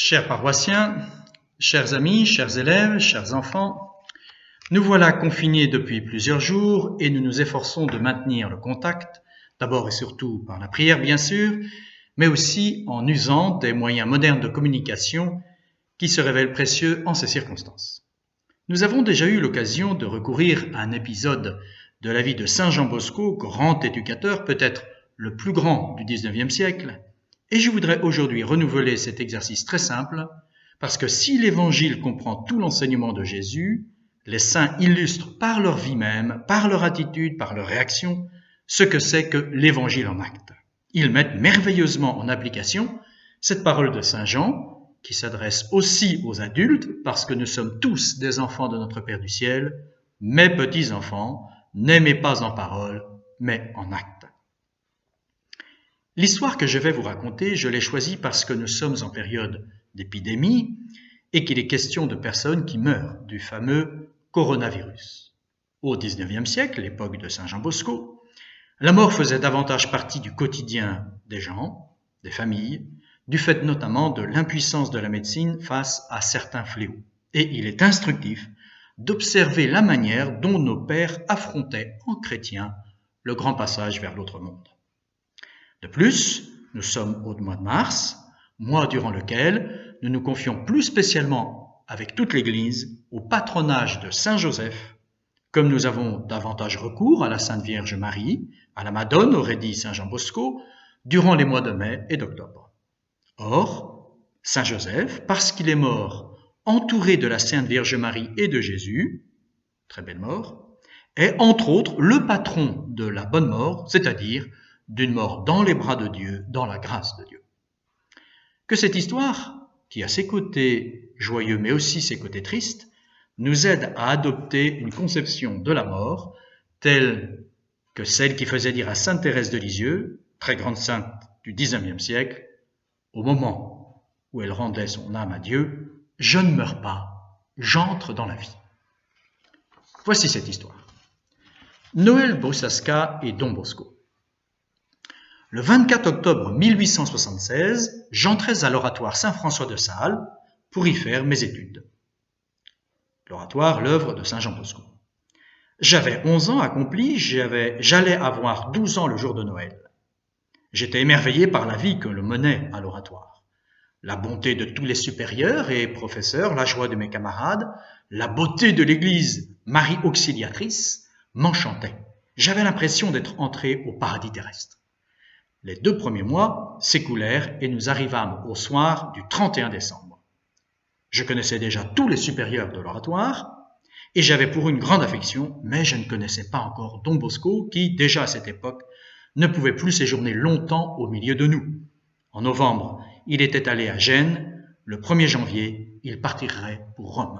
Chers paroissiens, chers amis, chers élèves, chers enfants, nous voilà confinés depuis plusieurs jours et nous nous efforçons de maintenir le contact, d'abord et surtout par la prière bien sûr, mais aussi en usant des moyens modernes de communication qui se révèlent précieux en ces circonstances. Nous avons déjà eu l'occasion de recourir à un épisode de la vie de Saint Jean Bosco, grand éducateur, peut-être le plus grand du XIXe siècle, et je voudrais aujourd'hui renouveler cet exercice très simple, parce que si l'Évangile comprend tout l'enseignement de Jésus, les saints illustrent par leur vie même, par leur attitude, par leur réaction, ce que c'est que l'Évangile en acte. Ils mettent merveilleusement en application cette parole de Saint Jean, qui s'adresse aussi aux adultes, parce que nous sommes tous des enfants de notre Père du ciel. Mes petits-enfants, n'aimez pas en parole, mais en acte. L'histoire que je vais vous raconter, je l'ai choisie parce que nous sommes en période d'épidémie et qu'il est question de personnes qui meurent du fameux coronavirus. Au XIXe siècle, l'époque de Saint Jean Bosco, la mort faisait davantage partie du quotidien des gens, des familles, du fait notamment de l'impuissance de la médecine face à certains fléaux. Et il est instructif d'observer la manière dont nos pères affrontaient en chrétiens le grand passage vers l'autre monde. De plus, nous sommes au mois de mars, mois durant lequel nous nous confions plus spécialement avec toute l'Église au patronage de Saint Joseph, comme nous avons davantage recours à la Sainte Vierge Marie, à la Madone, aurait dit Saint Jean Bosco, durant les mois de mai et d'octobre. Or, Saint Joseph, parce qu'il est mort entouré de la Sainte Vierge Marie et de Jésus, très belle mort, est entre autres le patron de la bonne mort, c'est-à-dire d'une mort dans les bras de Dieu, dans la grâce de Dieu. Que cette histoire, qui a ses côtés joyeux mais aussi ses côtés tristes, nous aide à adopter une conception de la mort telle que celle qui faisait dire à Sainte Thérèse de Lisieux, très grande sainte du XIXe siècle, au moment où elle rendait son âme à Dieu, « Je ne meurs pas, j'entre dans la vie ». Voici cette histoire. Noël Brusaska et Don Bosco. Le 24 octobre 1876, j'entrais à l'oratoire Saint-François de Sales pour y faire mes études. L'oratoire, l'œuvre de Saint Jean Bosco. J'avais 11 ans accomplis, j'allais avoir 12 ans le jour de Noël. J'étais émerveillé par la vie que l'on menait à l'oratoire. La bonté de tous les supérieurs et professeurs, la joie de mes camarades, la beauté de l'église Marie Auxiliatrice m'enchantaient. J'avais l'impression d'être entré au paradis terrestre. Les 2 premiers mois s'écoulèrent et nous arrivâmes au soir du 31 décembre. Je connaissais déjà tous les supérieurs de l'oratoire et j'avais pour eux une grande affection, mais je ne connaissais pas encore Don Bosco qui, déjà à cette époque, ne pouvait plus séjourner longtemps au milieu de nous. En novembre, il était allé à Gênes. Le 1er janvier, il partirait pour Rome.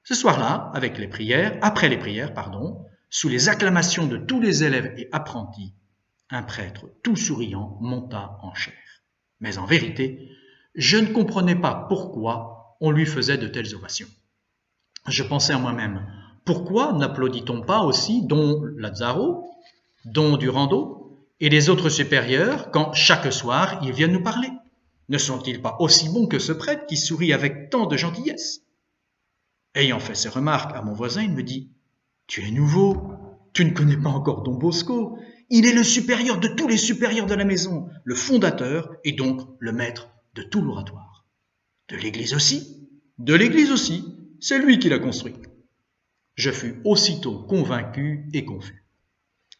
Ce soir-là, après les prières, sous les acclamations de tous les élèves et apprentis, un prêtre tout souriant monta en chaire. Mais en vérité, je ne comprenais pas pourquoi on lui faisait de telles ovations. Je pensais à moi-même, pourquoi n'applaudit-on pas aussi Don Lazzaro, Don Durando et les autres supérieurs quand chaque soir ils viennent nous parler? Ne sont-ils pas aussi bons que ce prêtre qui sourit avec tant de gentillesse? Ayant fait ces remarques à mon voisin, il me dit « Tu es nouveau, tu ne connais pas encore Don Bosco. Il est le supérieur de tous les supérieurs de la maison, le fondateur et donc le maître de tout l'oratoire. De l'église aussi? De l'église aussi, c'est lui qui l'a construit. » Je fus aussitôt convaincu et confus.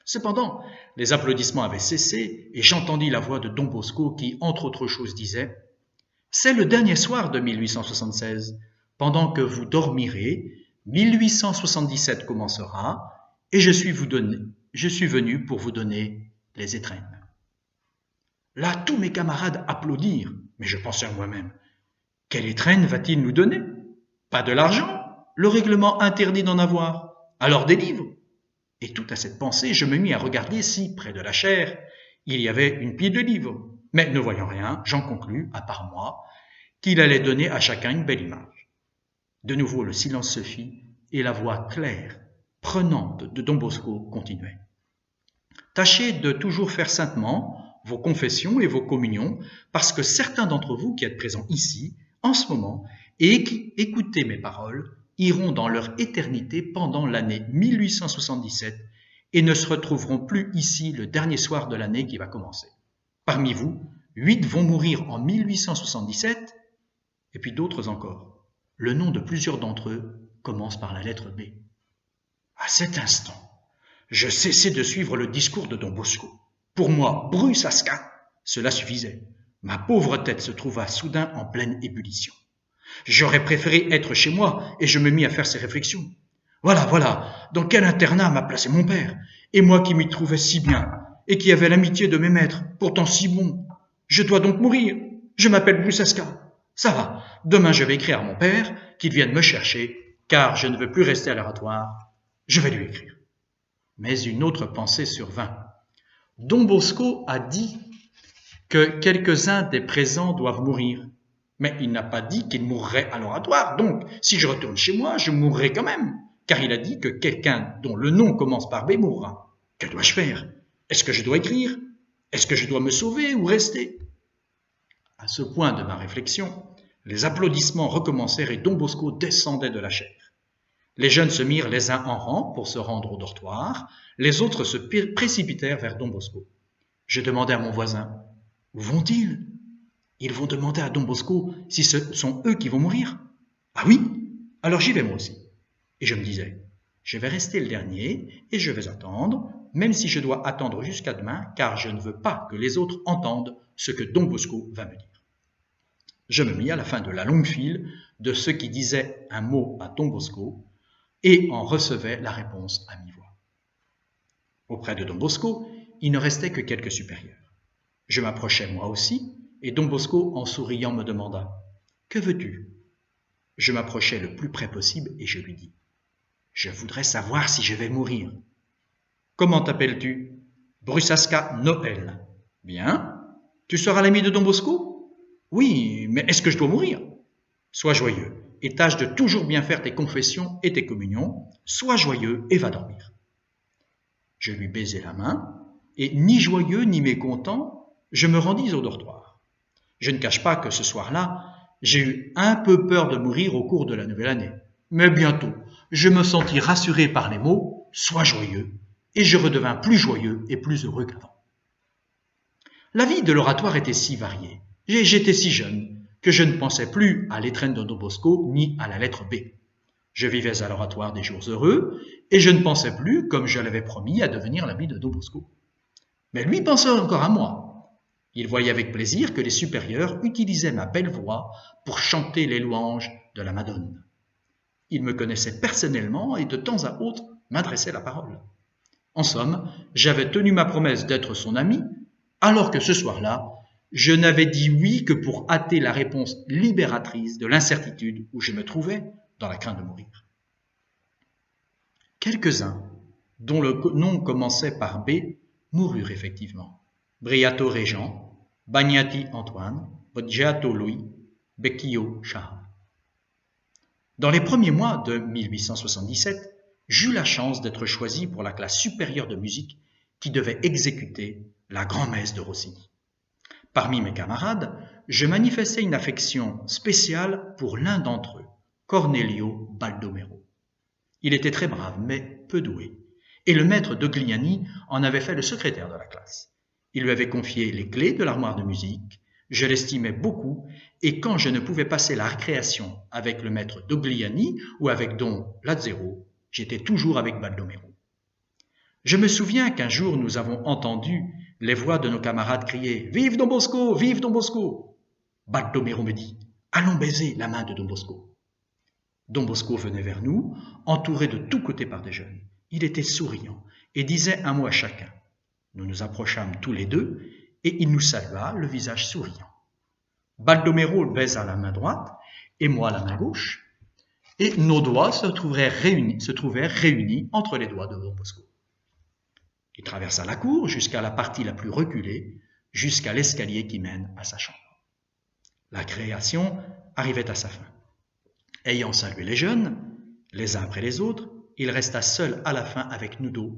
Cependant, les applaudissements avaient cessé et j'entendis la voix de Don Bosco qui, entre autres choses, disait « C'est le dernier soir de 1876. Pendant que vous dormirez, 1877 commencera et je suis venu pour vous donner les étrennes. » Là, tous mes camarades applaudirent, mais je pensais à moi-même. Quelle étrenne va-t-il nous donner? Pas de l'argent, le règlement interdit d'en avoir. Alors des livres. Et tout à cette pensée, je me mis à regarder si, près de la chaire, il y avait une pile de livres. Mais ne voyant rien, j'en conclus, à part moi, qu'il allait donner à chacun une belle image. De nouveau, le silence se fit et la voix claire, prenante de Don Bosco continuait. « Tâchez de toujours faire saintement vos confessions et vos communions, parce que certains d'entre vous qui êtes présents ici, en ce moment, et qui écoutez mes paroles, iront dans leur éternité pendant l'année 1877 et ne se retrouveront plus ici le dernier soir de l'année qui va commencer. Parmi vous, 8 vont mourir en 1877, et puis d'autres encore. Le nom de plusieurs d'entre eux commence par la lettre B. À cet instant, je cessai de suivre le discours de Don Bosco. Pour moi, Brusasca, cela suffisait. Ma pauvre tête se trouva soudain en pleine ébullition. J'aurais préféré être chez moi et je me mis à faire ces réflexions. Voilà, dans quel internat m'a placé mon père, et moi qui m'y trouvais si bien, et qui avais l'amitié de mes maîtres, pourtant si bons. Je dois donc mourir. Je m'appelle Brusasca. Ça va, demain je vais écrire à mon père qu'il vienne me chercher, car je ne veux plus rester à l'oratoire. Je vais lui écrire. Mais une autre pensée survint. Don Bosco a dit que quelques-uns des présents doivent mourir. Mais il n'a pas dit qu'il mourrait à l'oratoire, donc si je retourne chez moi, je mourrai quand même, car il a dit que quelqu'un dont le nom commence par B mourra. Que dois-je faire? Est-ce que je dois écrire? Est-ce que je dois me sauver ou rester? À ce point de ma réflexion, les applaudissements recommencèrent et Don Bosco descendait de la chaire. Les jeunes se mirent les uns en rang pour se rendre au dortoir, les autres se précipitèrent vers Don Bosco. Je demandai à mon voisin, « Où vont-ils » ? Ils vont demander à Don Bosco si ce sont eux qui vont mourir. Ah oui? Alors j'y vais moi aussi. Et je me disais, je vais rester le dernier et je vais attendre, même si je dois attendre jusqu'à demain, car je ne veux pas que les autres entendent ce que Don Bosco va me dire. Je me mis à la fin de la longue file de ceux qui disaient un mot à Don Bosco et en recevaient la réponse à mi-voix. Auprès de Don Bosco, il ne restait que quelques supérieurs. Je m'approchai moi aussi, et Don Bosco, en souriant, me demanda « Que veux-tu » Je m'approchai le plus près possible et je lui dis « Je voudrais savoir si je vais mourir. »« Comment t'appelles-tu » ?»« Brusasca Noël. »« Bien. Tu seras l'ami de Don Bosco ?»« Oui, mais est-ce que je dois mourir ?»« Sois joyeux et tâche de toujours bien faire tes confessions et tes communions. Sois joyeux et va dormir. » Je lui baisai la main et, ni joyeux ni mécontent, je me rendis au dortoir. Je ne cache pas que ce soir-là, j'ai eu un peu peur de mourir au cours de la nouvelle année. Mais bientôt, je me sentis rassuré par les mots « Sois joyeux » et je redevins plus joyeux et plus heureux qu'avant. La vie de l'oratoire était si variée, et j'étais si jeune, que je ne pensais plus à l'étrenne de Don Bosco ni à la lettre B. Je vivais à l'oratoire des jours heureux, et je ne pensais plus, comme je l'avais promis, à devenir l'ami de Don Bosco. Mais lui pensait encore à moi. Il voyait avec plaisir que les supérieurs utilisaient ma belle voix pour chanter les louanges de la Madone. Il me connaissait personnellement et de temps à autre m'adressait la parole. En somme, j'avais tenu ma promesse d'être son ami, alors que ce soir-là, je n'avais dit oui que pour hâter la réponse libératrice de l'incertitude où je me trouvais dans la crainte de mourir. Quelques-uns, dont le nom commençait par B, moururent effectivement. Briatore Jean, Bagnati Antoine, Boggiato Louis, Becchio Charles. Dans les premiers mois de 1877, j'eus la chance d'être choisi pour la classe supérieure de musique qui devait exécuter la grand-messe de Rossini. Parmi mes camarades, je manifestais une affection spéciale pour l'un d'entre eux, Cornelio Baldomero. Il était très brave, mais peu doué, et le maître Dogliani en avait fait le secrétaire de la classe. Il lui avait confié les clés de l'armoire de musique, je l'estimais beaucoup, et quand je ne pouvais passer la récréation avec le maître Dogliani ou avec Don Lazzero, j'étais toujours avec Baldomero. Je me souviens qu'un jour nous avons entendu les voix de nos camarades crier « Vive Don Bosco! Vive Don Bosco !» Baldomero me dit « Allons baiser la main de Don Bosco !» Don Bosco venait vers nous, entouré de tous côtés par des jeunes. Il était souriant et disait un mot à chacun. Nous nous approchâmes tous les deux et il nous salua, le visage souriant. Baldomero baisa la main droite et moi la main gauche, et nos doigts se trouvèrent réunis entre les doigts de Don Bosco. Il traversa la cour jusqu'à la partie la plus reculée, jusqu'à l'escalier qui mène à sa chambre. La création arrivait à sa fin. Ayant salué les jeunes, les uns après les autres, il resta seul à la fin avec nous deux,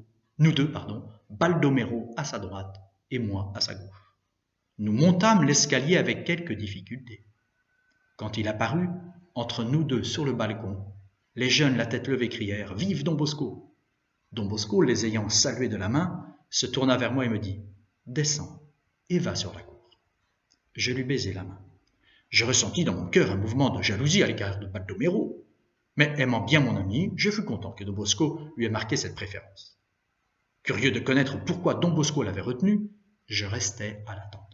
Baldomero à sa droite et moi à sa gauche. Nous montâmes l'escalier avec quelques difficultés. Quand il apparut, entre nous deux sur le balcon, les jeunes, la tête levée, crièrent « Vive Don Bosco !» Don Bosco, les ayant salués de la main, se tourna vers moi et me dit « Descends et va sur la cour. » Je lui baisai la main. Je ressentis dans mon cœur un mouvement de jalousie à l'égard de Baldomero, mais aimant bien mon ami, je fus content que Don Bosco lui ait marqué cette préférence. Curieux de connaître pourquoi Don Bosco l'avait retenu, je restai à l'attendre.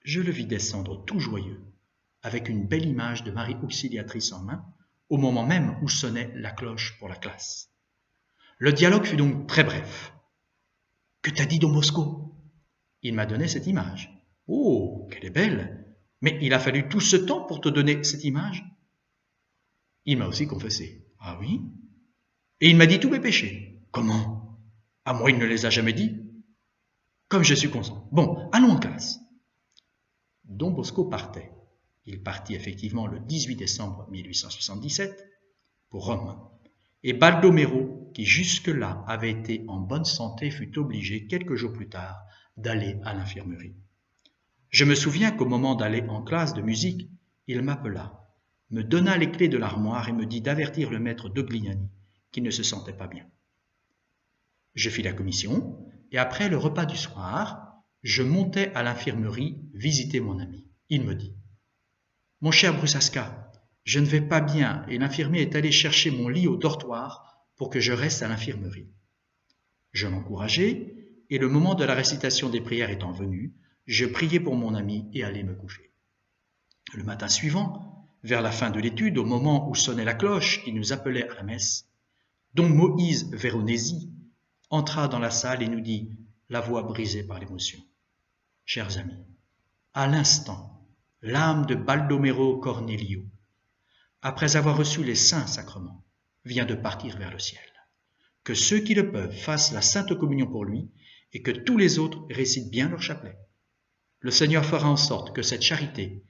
Je le vis descendre tout joyeux, avec une belle image de Marie Auxiliatrice en main, au moment même où sonnait la cloche pour la classe. Le dialogue fut donc très bref. « Que t'a dit Don Bosco ?» Il m'a donné cette image. « Oh, qu'elle est belle! Mais il a fallu tout ce temps pour te donner cette image ?» Il m'a aussi confessé. « Ah oui ?» Et il m'a dit tous mes péchés. « Comment ? À moi, il ne les a jamais dit. » Comme je suis consent. Bon, allons en classe. Don Bosco partait. Il partit effectivement le 18 décembre 1877 pour Rome. Et Baldomero, qui jusque-là avait été en bonne santé, fut obligé, quelques jours plus tard, d'aller à l'infirmerie. Je me souviens qu'au moment d'aller en classe de musique, il m'appela, me donna les clés de l'armoire et me dit d'avertir le maître Dogliani, qui ne se sentait pas bien. Je fis la commission, et après le repas du soir, je montai à l'infirmerie visiter mon ami. Il me dit « Mon cher Brusaska, je ne vais pas bien et l'infirmier est allé chercher mon lit au dortoir pour que je reste à l'infirmerie. » Je l'encourageai, et le moment de la récitation des prières étant venu, je priai pour mon ami et allai me coucher. Le matin suivant, vers la fin de l'étude, au moment où sonnait la cloche qui nous appelait à la messe, Don Moïse Veronesi entra dans la salle et nous dit, la voix brisée par l'émotion: « Chers amis, à l'instant, l'âme de Baldomero Cornelio, après avoir reçu les saints sacrements, vient de partir vers le ciel. Que ceux qui le peuvent fassent la Sainte Communion pour lui et que tous les autres récitent bien leur chapelet. Le Seigneur fera en sorte que cette charité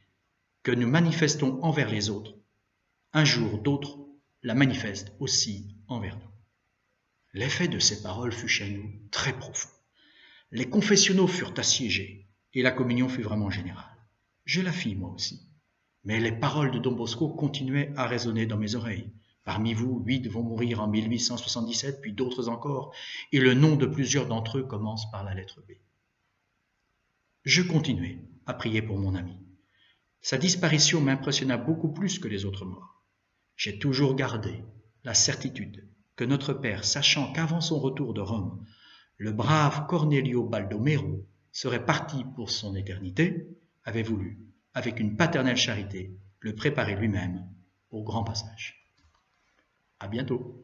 que nous manifestons envers les autres, un jour d'autres la manifestent aussi envers nous. » L'effet de ces paroles fut chez nous très profond. Les confessionnaux furent assiégés et la communion fut vraiment générale. Je la fis moi aussi. Mais les paroles de Don Bosco continuaient à résonner dans mes oreilles. Parmi vous, 8 vont mourir en 1877, puis d'autres encore, et le nom de plusieurs d'entre eux commence par la lettre B. Je continuai à prier pour mon ami. Sa disparition m'impressionna beaucoup plus que les autres morts. J'ai toujours gardé la certitude que notre Père, sachant qu'avant son retour de Rome, le brave Cornelio Baldomero serait parti pour son éternité, avait voulu, avec une paternelle charité, le préparer lui-même au grand passage. À bientôt.